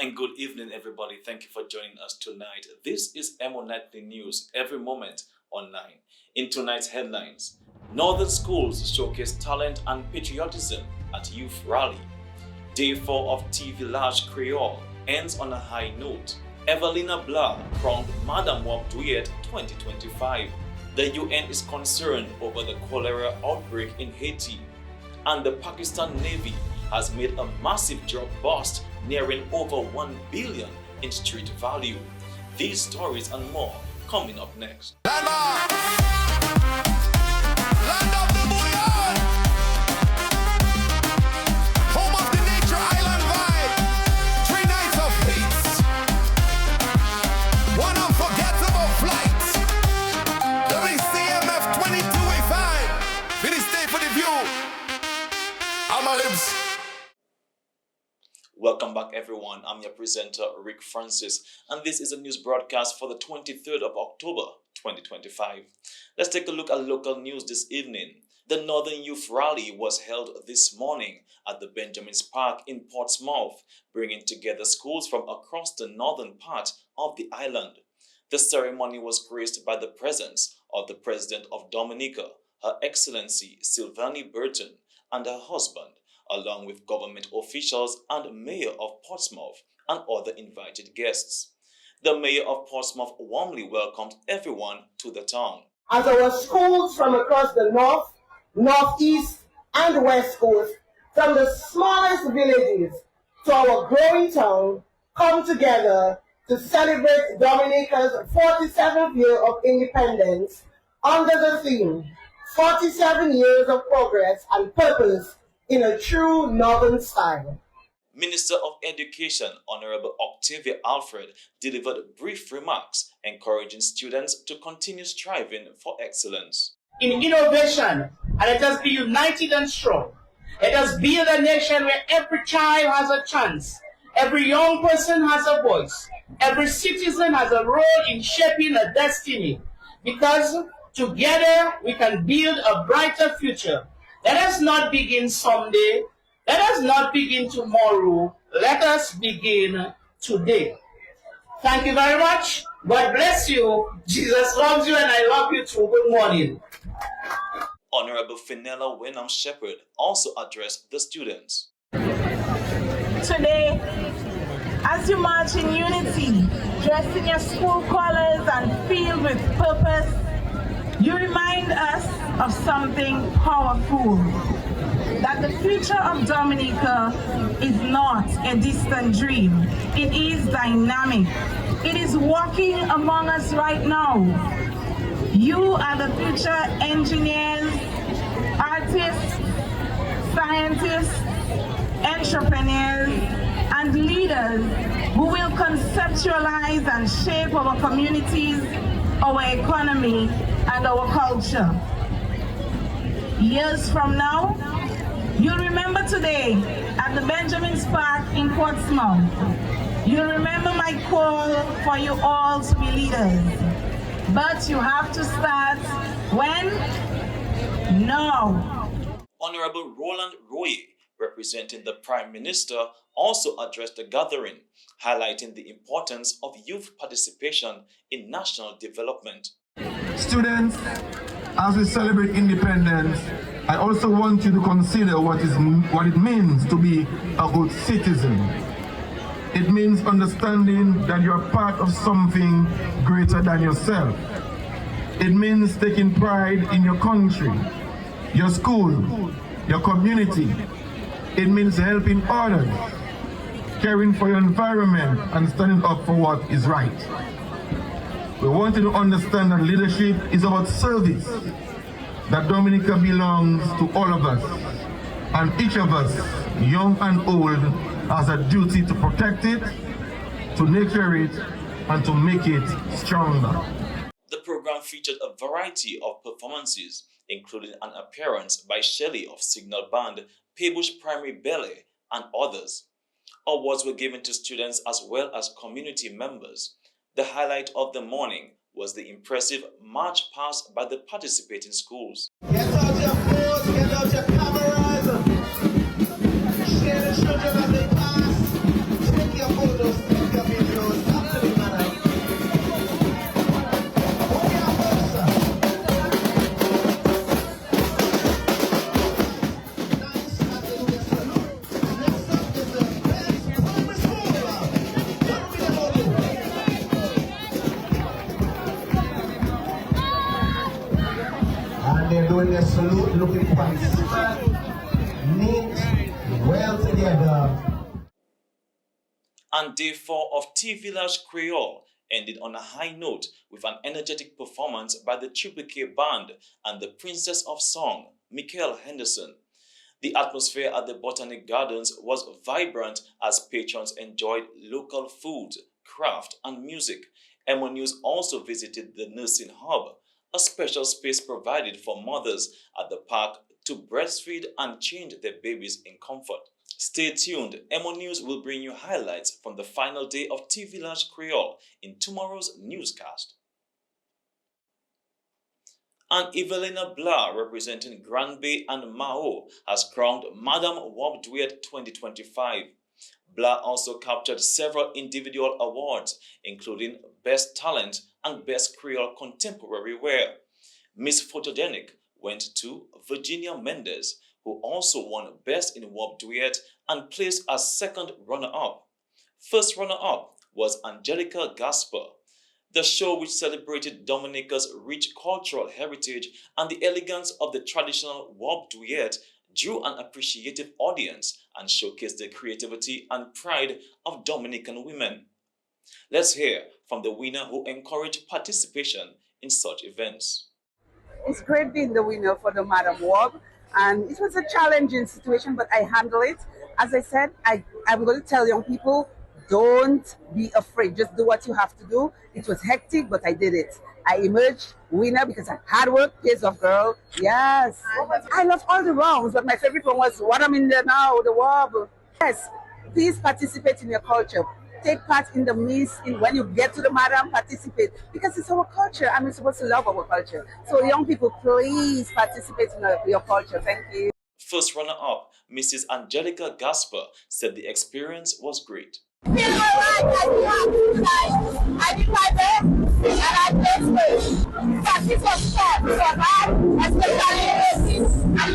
And good evening, everybody. Thank you for joining us tonight. This is EmoNews, every moment online. In tonight's headlines, Northern schools showcase talent and patriotism at youth rally. Day 4 of TV Large Creole ends on a high note. Evelina Blah crowned Madam Wob Dwiyet 2025. The UN is concerned over the cholera outbreak in Haiti. And the Pakistan Navy has made a massive drug bust nearing over 1 billion in street value. These stories and more coming up next. Land of the Bouillon! Home of the nature island vibe. 3 nights of hits. 1 unforgettable flight. WCMF 2285. Finish stay for the view. I'm a lips. Welcome back, everyone. I'm your presenter, Rick Francis, and this is a news broadcast for the 23rd of October, 2025. Let's take a look at local news this evening. The Northern Youth Rally was held this morning at the Benjamin's Park in Portsmouth, bringing together schools from across the northern part of the island. The ceremony was graced by the presence of the President of Dominica, Her Excellency Sylvanie Burton, and her husband, along with government officials and Mayor of Portsmouth and other invited guests. The Mayor of Portsmouth warmly welcomed everyone to the town. As our schools from across the north, northeast, and west coast, from the smallest villages to our growing town, come together to celebrate Dominica's 47th year of independence under the theme, 47 years of progress and purpose in a true northern style. Minister of Education, Honorable Octavia Alfred, delivered brief remarks encouraging students to continue striving for excellence. In innovation, and let us be united and strong. Let us build a nation where every child has a chance, every young person has a voice, every citizen has a role in shaping a destiny, because together we can build a brighter future. Let us not begin someday. Let us not begin tomorrow. Let us begin today. Thank you very much. God bless you. Jesus loves you and I love you too. Good morning. Honorable Fenella Wenham Shepherd also addressed the students. Today, as you march in unity, dressed in your school colors and filled with purpose, you remind us of something powerful, that the future of Dominica is not a distant dream. It is dynamic. It is walking among us right now. You are the future engineers, artists, scientists, entrepreneurs, and leaders who will conceptualize and shape our communities, our economy, and our culture. Years from now, you'll remember today at the Benjamin's Park in Portsmouth. You'll remember my call for you all to be leaders. But you have to start when? Now. Honorable Roland Roye, representing the Prime Minister, also addressed the gathering, highlighting the importance of youth participation in national development. Students, as we celebrate independence, I also want you to consider what it means to be a good citizen. It means understanding that you are part of something greater than yourself. It means taking pride in your country, your school, your community. It means helping others, caring for your environment, and standing up for what is right. We want you to understand that leadership is about service, that Dominica belongs to all of us, and each of us, young and old, has a duty to protect it, to nurture it, and to make it stronger. The program featured a variety of performances, including an appearance by Shelley of Signal Band, Paybush Primary Ballet, and others. Awards were given to students as well as community members. The highlight of the morning was the impressive march past by the participating schools. Get out your phones, get out your cameras. Share the children as they pass. Take your photos. And Day 4 of T-Village Creole ended on a high note with an energetic performance by the Triple K Band and the Princess of Song, Michael Henderson. The atmosphere at the Botanic Gardens was vibrant as patrons enjoyed local food, craft, and music. EmoNews also visited the Nursing Hub, a special space provided for mothers at the park to breastfeed and change their babies in comfort. Stay tuned. EmoNews will bring you highlights from the final day of T-Village Creole in tomorrow's newscast. And Evelina Blah, representing Grand Bay and Mao, has crowned Madam Wob Dwiyet 2025. Blah also captured several individual awards, including Best Talent and Best Creole Contemporary Wear. Miss Photogenic went to Virginia Mendez, who also won Best in Wob Dwiyet and placed as second runner-up. First runner-up was Angelica Gasper. The show, which celebrated Dominica's rich cultural heritage and the elegance of the traditional Wob Dwiyet, drew an appreciative audience and showcased the creativity and pride of Dominican women. Let's hear from the winner who encouraged participation in such events. It's great being the winner for the Madam Wob, and it was a challenging situation, but I handled it. As I said, I'm going to tell young people, don't be afraid. Just do what you have to do. It was hectic, but I did it. I emerged winner because of hard work, pays off, girl. Yes. I love all the rounds, but my favorite one was what I'm in there now, the Wob. Yes. Please participate in your culture. Take part in the Miss. When you get to the Madam, participate because it's our culture and we're supposed to love our culture. So young people, please participate in your culture. Thank you. First runner-up, Mrs. Angelica Gasper, said the experience was great. I did my best and I placed first. Practice was tough, so hard, especially and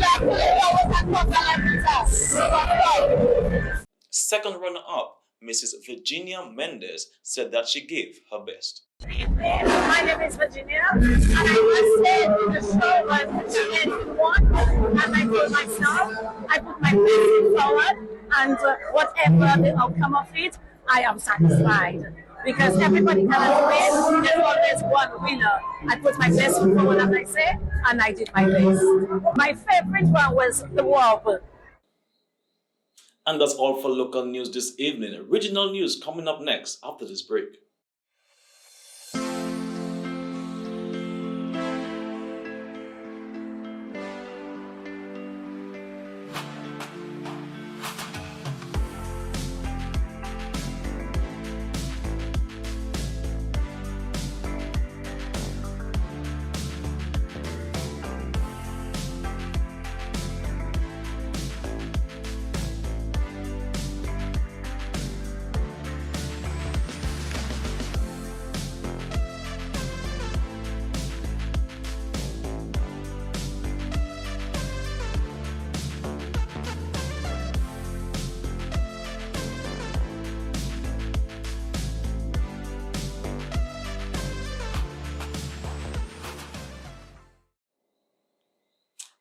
Second runner-up, Mrs. Virginia Mendez, said that she gave her best. My name is Virginia, and I must say the show was an one, and I told myself I put my best forward, and whatever the outcome of it, I am satisfied. Because everybody cannot win, there's always one winner. I put my best foot forward, as I say, and I did my best. My favorite one was the Wob. And that's all for local news this evening. Regional news coming up next after this break.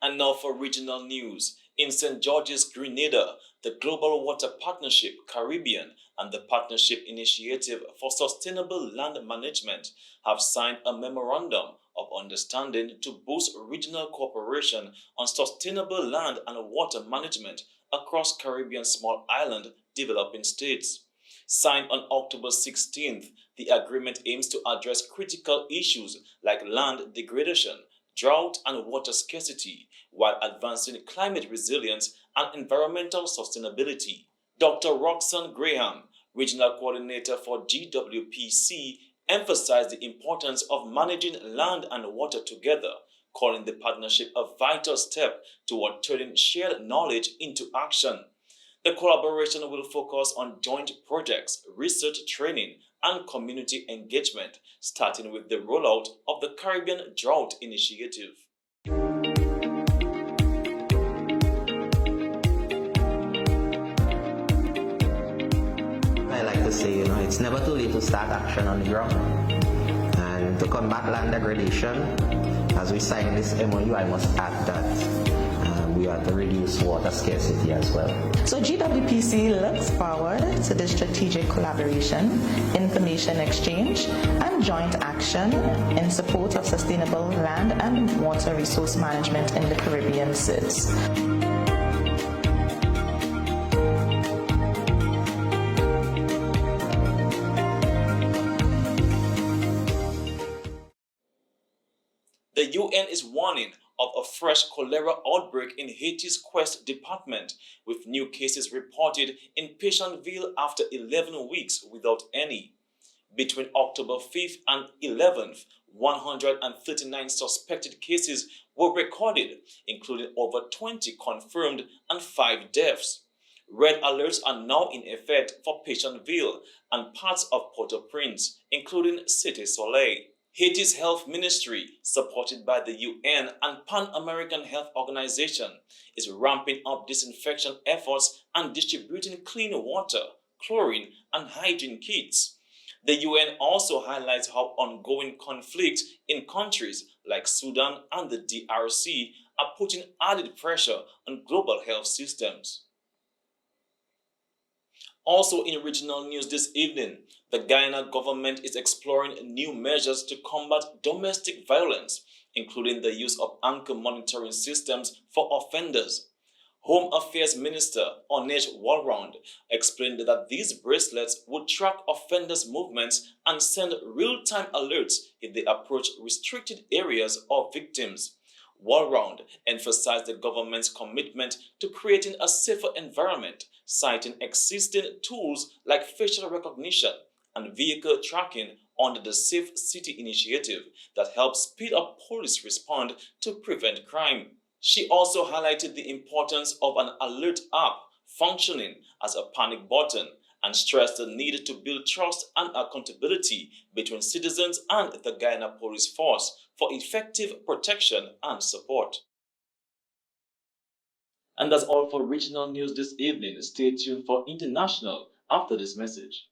And now for regional news. In St. George's, Grenada, the Global Water Partnership Caribbean and the Partnership Initiative for Sustainable Land Management have signed a memorandum of understanding to boost regional cooperation on sustainable land and water management across Caribbean small island developing states. Signed on October 16th, the agreement aims to address critical issues like land degradation, drought and water scarcity, while advancing climate resilience and environmental sustainability. Dr. Roxanne Graham, Regional Coordinator for GWPC, emphasized the importance of managing land and water together, calling the partnership a vital step toward turning shared knowledge into action. The collaboration will focus on joint projects, research training, and community engagement, starting with the rollout of the Caribbean Drought Initiative. I like to say, it's never too late to start action on the ground. And to combat land degradation, as we sign this MOU, I must add that we want to reduce water scarcity as well. So GWPC looks forward to this strategic collaboration, information exchange, and joint action in support of sustainable land and water resource management in the Caribbean seas. The UN is warning of a fresh cholera outbreak in Haiti's Quest Department, with new cases reported in Pétionville after 11 weeks without any. Between October 5th and 11th, 139 suspected cases were recorded, including over 20 confirmed and 5 deaths. Red alerts are now in effect for Pétionville and parts of Port-au-Prince, including Cité Soleil. Haiti's health ministry, supported by the UN and Pan-American Health Organization, is ramping up disinfection efforts and distributing clean water, chlorine, and hygiene kits. The UN also highlights how ongoing conflicts in countries like Sudan and the DRC are putting added pressure on global health systems. Also in regional news this evening, the Guyana government is exploring new measures to combat domestic violence, including the use of anchor monitoring systems for offenders. Home Affairs Minister Onej Walround explained that these bracelets would track offenders' movements and send real-time alerts if they approach restricted areas or victims. Walround emphasized the government's commitment to creating a safer environment, citing existing tools like facial recognition and vehicle tracking under the Safe City initiative that helps speed up police response to prevent crime. She also highlighted the importance of an alert app functioning as a panic button and stressed the need to build trust and accountability between citizens and the Guyana Police Force for effective protection and support. And that's all for regional news this evening. Stay tuned for international after this message.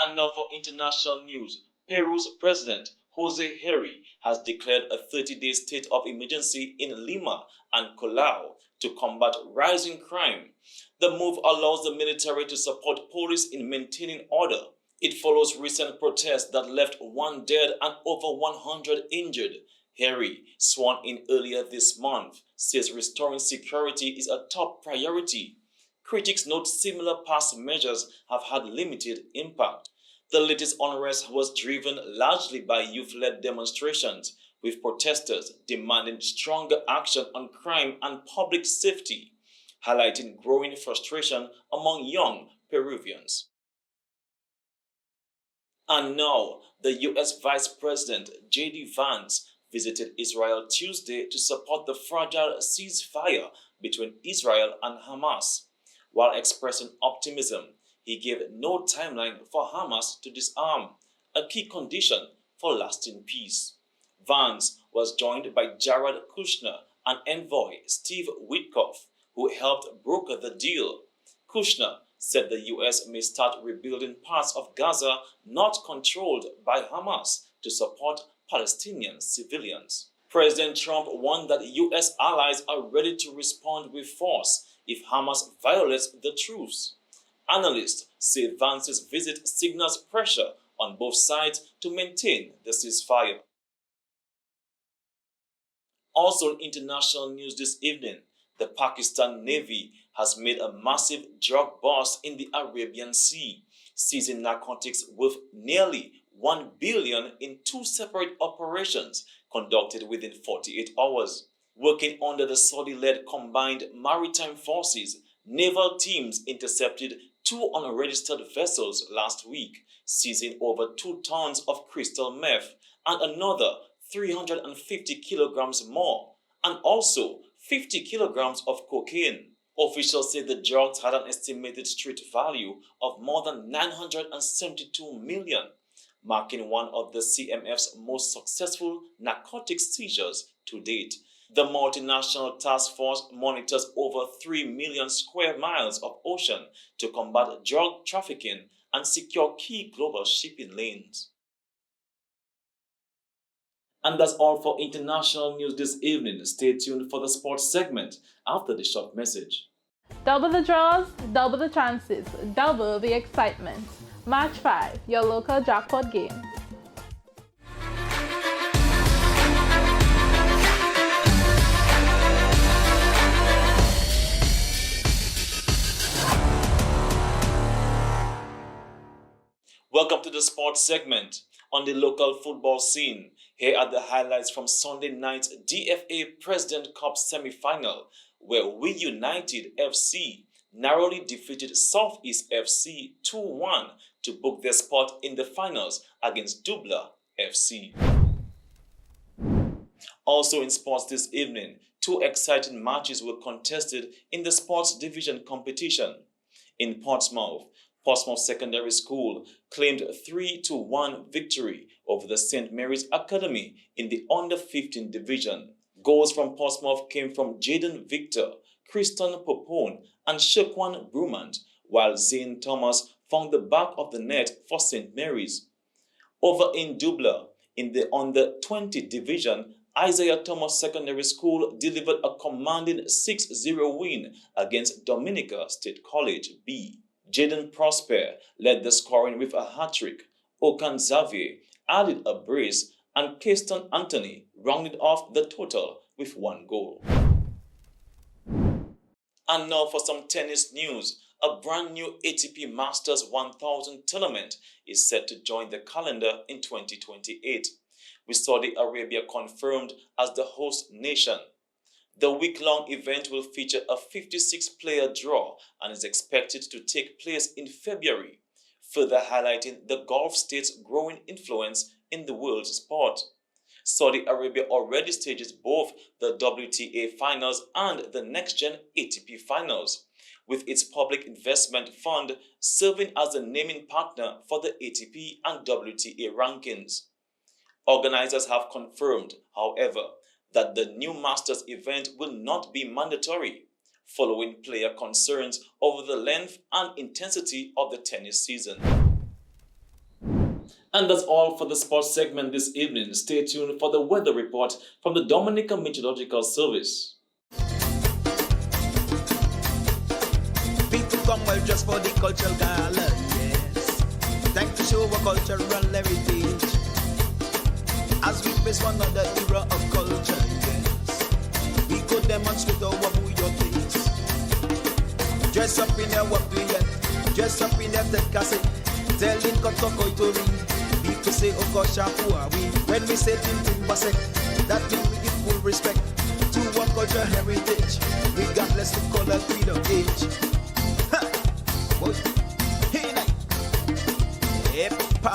And now for international news. Peru's President Jose Herri has declared a 30-day state of emergency in Lima and Callao to combat rising crime. The move allows the military to support police in maintaining order. It follows recent protests that left 1 dead and over 100 injured. Herri, sworn in earlier this month, says restoring security is a top priority. Critics note similar past measures have had limited impact. The latest unrest was driven largely by youth-led demonstrations, with protesters demanding stronger action on crime and public safety, highlighting growing frustration among young Peruvians. And now, the U.S. Vice President J.D. Vance visited Israel Tuesday to support the fragile ceasefire between Israel and Hamas. While expressing optimism, he gave no timeline for Hamas to disarm, a key condition for lasting peace. Vance was joined by Jared Kushner and envoy Steve Witkoff, who helped broker the deal. Kushner said the U.S. may start rebuilding parts of Gaza not controlled by Hamas to support Palestinian civilians. President Trump warned that U.S. allies are ready to respond with force if Hamas violates the truce. Analysts say Vance's visit signals pressure on both sides to maintain the ceasefire. Also in international news this evening, the Pakistan Navy has made a massive drug bust in the Arabian Sea, seizing narcotics worth nearly $1 billion in 2 separate operations conducted within 48 hours. Working under the Saudi-led Combined Maritime Forces, naval teams intercepted 2 unregistered vessels last week, seizing over 2 tons of crystal meth and another 350 kilograms more, and also 50 kilograms of cocaine. Officials say the drugs had an estimated street value of more than 972 million, marking one of the CMF's most successful narcotics seizures to date. The multinational task force monitors over 3 million square miles of ocean to combat drug trafficking and secure key global shipping lanes. And that's all for international news this evening. Stay tuned for the sports segment after the short message. Double the draws, double the chances, double the excitement. Match 5, your local jackpot game. Welcome to the sports segment. On the local football scene, here are the highlights from Sunday night's DFA President Cup semi-final, where We United FC narrowly defeated Southeast FC 2-1 to book their spot in the finals against Dubla FC. Also in sports this evening, 2 exciting matches were contested in the sports division competition. In Portsmouth Secondary School claimed 3-1 victory over the St. Mary's Academy in the under-15 division. Goals from Portsmouth came from Jaden Victor, Kristen Popone, and Shekwan Brumant, while Zane Thomas found the back of the net for St. Mary's. Over in Dubla, in the under-20 division, Isaiah Thomas Secondary School delivered a commanding 6-0 win against Dominica State College B. Jaden Prosper led the scoring with a hat-trick. Okan Xavier added a brace, and Keston Anthony rounded off the total with 1 goal. And now for some tennis news. A brand new ATP Masters 1000 tournament is set to join the calendar in 2028, with Saudi Arabia confirmed as the host nation. The week-long event will feature a 56-player draw and is expected to take place in February, further highlighting the Gulf states' growing influence in the world's sport. Saudi Arabia already stages both the WTA Finals and the next-gen ATP Finals, with its public investment fund serving as the naming partner for the ATP and WTA rankings. Organizers have confirmed, however, that the new Masters event will not be mandatory, following player concerns over the length and intensity of the tennis season. And that's all for the sports segment this evening. Stay tuned for the weather report from the Dominica Meteorological Service. People come well just for the cultural gala, yes. Time to show our cultural heritage as we face one another era of culture, yes. We could demonstrate our Wob face. Dress up in a Wob Dwiyet, dress up in a Tekase, telling Kotokoitori. People say, oh gosh, who are we? When we say Tintin Basek, that means we give full respect to our cultural heritage, regardless of color, creed, or age. Ha! Hey, night. Epa!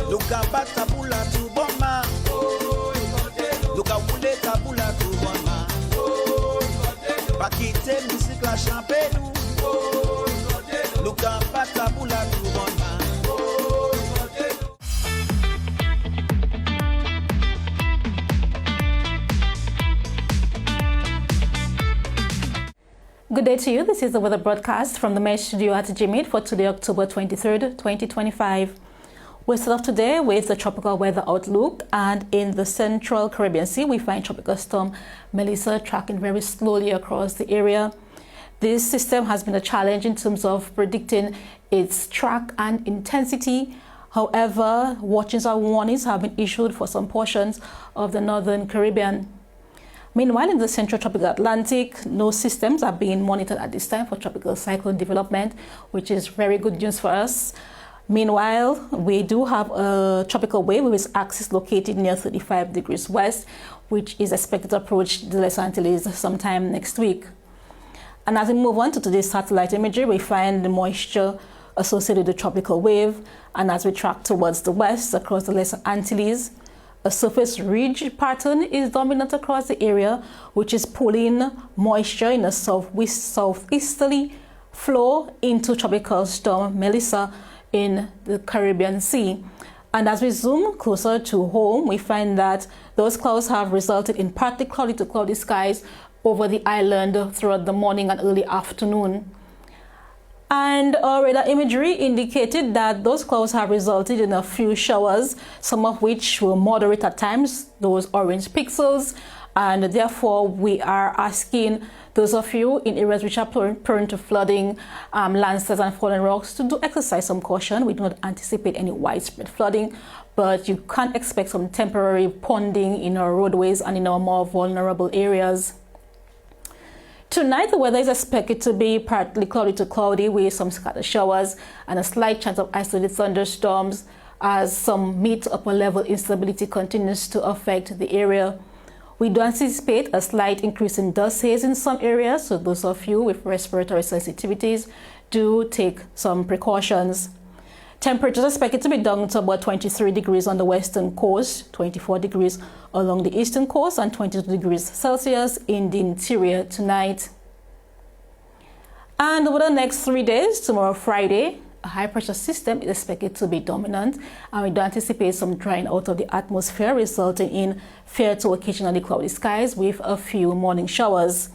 Look at Batabula to Boma. Look at Wule Tabula to Boma. Pakite music la champagne. Look at Batabula to Boma. Good day to you. This is the weather broadcast from the main studio at Jimmy for today, October 23rd, 2025. We start off today with the tropical weather outlook, and in the central Caribbean Sea, we find tropical storm Melissa tracking very slowly across the area. This system has been a challenge in terms of predicting its track and intensity. However, watches and warnings have been issued for some portions of the northern Caribbean. Meanwhile, in the central tropical Atlantic, no systems are being monitored at this time for tropical cyclone development, which is very good news for us. Meanwhile, we do have a tropical wave with its axis located near 35 degrees west, which is expected to approach the Les Antilles sometime next week. And as we move on to today's satellite imagery, we find the moisture associated with the tropical wave. And as we track towards the west across the Les Antilles, A surface ridge pattern is dominant across the area, which is pulling moisture in a southeasterly flow into Tropical Storm Melissa in the Caribbean Sea. And as we zoom closer to home, we find that those clouds have resulted in partly cloudy to cloudy skies over the island throughout the morning and early afternoon. And our radar imagery indicated that those clouds have resulted in a few showers, some of which were moderate at times, those orange pixels, and therefore we are asking those of you in areas which are prone to flooding, landslides and fallen rocks to do exercise some caution. We do not anticipate any widespread flooding, but you can expect some temporary ponding in our roadways and in our more vulnerable areas. Tonight, the weather is expected to be partly cloudy to cloudy with some scattered showers and a slight chance of isolated thunderstorms as some mid to upper level instability continues to affect the area. We do anticipate a slight increase in dust haze in some areas, so those of you with respiratory sensitivities do take some precautions. Temperatures are expected to be down to about 23 degrees on the western coast, 24 degrees along the eastern coast, and 22 degrees Celsius in the interior tonight. And over the next 3 days, tomorrow Friday, a high pressure system is expected to be dominant, and we do anticipate some drying out of the atmosphere, resulting in fair to occasionally cloudy skies with a few morning showers.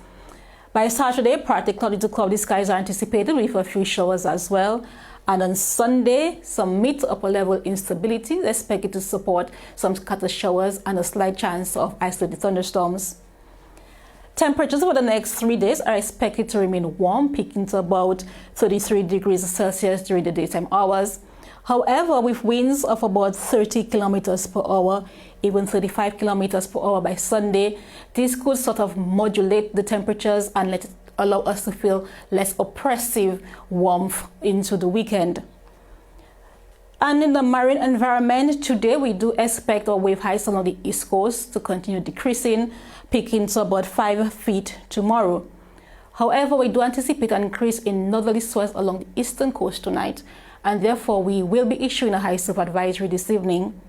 By Saturday, partly cloudy to cloudy skies are anticipated with a few showers as well. And on Sunday, some mid to upper level instability is expected to support some scattered showers and a slight chance of isolated thunderstorms. Temperatures over the next 3 days are expected to remain warm, peaking to about 33 degrees Celsius during the daytime hours. However, with winds of about 30 kilometers per hour, even 35 kilometers per hour by Sunday, this could sort of modulate the temperatures and allow us to feel less oppressive warmth into the weekend. And in the marine environment, today we do expect our wave heights along the east coast to continue decreasing, peaking to about 5 feet tomorrow. However, we do anticipate an increase in northerly swells along the eastern coast tonight, and therefore we will be issuing a high surf advisory this evening.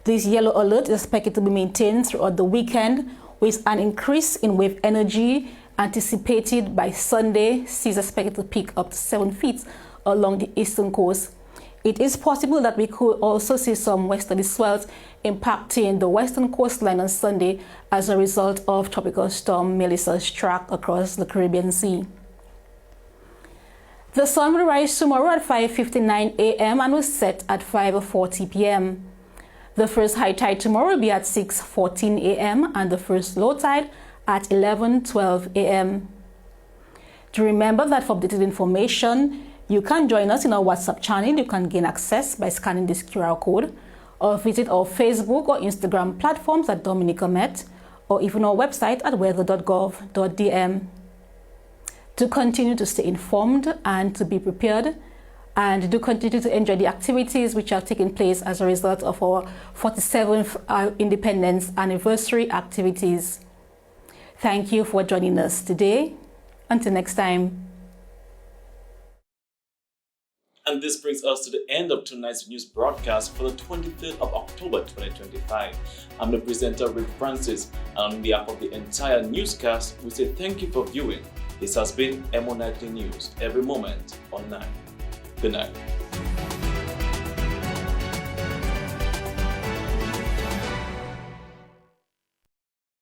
This yellow alert is expected to be maintained throughout the weekend, with an increase in wave energy anticipated by Sunday. Seas expected to peak up to 7 feet along the eastern coast. It is possible that we could also see some westerly swells impacting the western coastline on Sunday as a result of Tropical Storm Melissa's track across the Caribbean Sea. The sun will rise tomorrow at 5:59 a.m. and will set at 5:40 p.m. The first high tide tomorrow will be at 6:14 a.m. and the first low tide at 11:12 a.m. Do remember that for updated information, you can join us in our WhatsApp channel. You can gain access by scanning this QR code, or visit our Facebook or Instagram platforms at Dominica Met, or even our website at weather.gov.dm. To continue to stay informed and to be prepared, and do continue to enjoy the activities which are taking place as a result of our 47th Independence Anniversary activities. Thank you for joining us today. Until next time. And this brings us to the end of tonight's news broadcast for the 23rd of October 2025. I'm the presenter, Rick Francis, and on behalf of the entire newscast, we say thank you for viewing. This has been EmoNews News, every moment online. Good night.